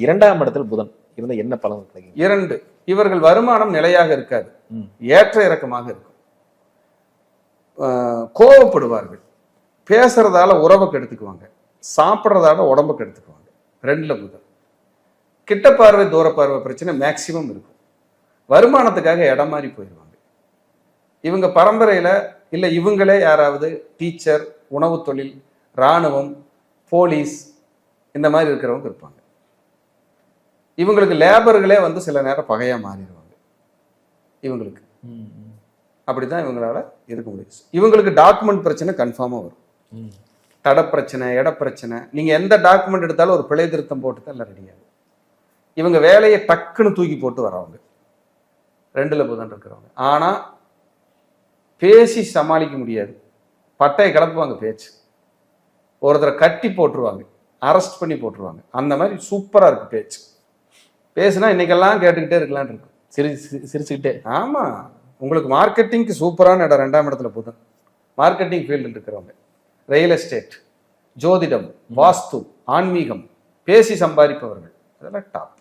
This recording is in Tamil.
இரண்டாம் இடத்தில் புதன் இருந்த என்ன பலன் கிடைக்கும்? 2, இவர்கள் வருமானம் நிலையாக இருக்காது, ஏற்ற இறக்கமாக இருக்கும். கோவப்படுவார்கள், பேசுறதால உறவை கெடுத்துக்குவாங்க, சாப்பிட்றதால உடம்பை கெடுத்துக்குவாங்க. 2ல புதன். கிட்ட பார்வை தூர பார்வை பிரச்சனை மேக்சிமம் இருக்கும். வருமானத்துக்காக இடம் மாறி போயிடுவாங்க. இவங்க பரம்பரையில இல்லை இவங்களே யாராவது டீச்சர், உணவு தொழில், இராணுவம், போலீஸ் இந்த மாதிரி இருக்கிறவங்க இருப்பாங்க. இவங்களுக்கு லேபர்களே வந்து சில நேரம் பகையா மாறிடுவாங்க. இவங்களுக்கு அப்படிதான் இவங்களால இருக்க முடியும். இவங்களுக்கு டாக்குமெண்ட் பிரச்சனை கன்ஃபார்மா வரும். தட பிரச்சனை, இட பிரச்சனை. நீங்க எந்த டாக்குமெண்ட் எடுத்தாலும் ஒரு பிழை திருத்தம் போட்டு தான் எல்லாம் ரெடியாகும். இவங்க வேலையை டக்குன்னு தூக்கி போட்டு வரவங்க 2ல புதன் இருக்கிறவங்க. ஆனா பேசி சமாளிக்க முடியாது, பட்டையை கிளப்புவாங்க பேச்சு. ஒருத்தரை கட்டி போட்டுருவாங்க, அரெஸ்ட் பண்ணி போட்டுருவாங்க. அந்த மாதிரி சூப்பரா இருக்கு பேச்சு. பேசுனா இன்னைக்கெல்லாம் கேட்டுக்கிட்டே இருக்கலான் இருக்கு, சிரிச்சுக்கிட்டே. ஆமா, உங்களுக்கு மார்க்கெட்டிங்க்கு சூப்பரான இடம் 2ஆம் இடத்துல புதன். மார்க்கெட்டிங் ஃபீல்டு இருக்கிறவங்க, ரியல் எஸ்டேட், ஜோதிடம், வாஸ்து, ஆன்மீகம், பேசி சம்பாதிப்பவர்கள், அதெல்லாம் டாப்.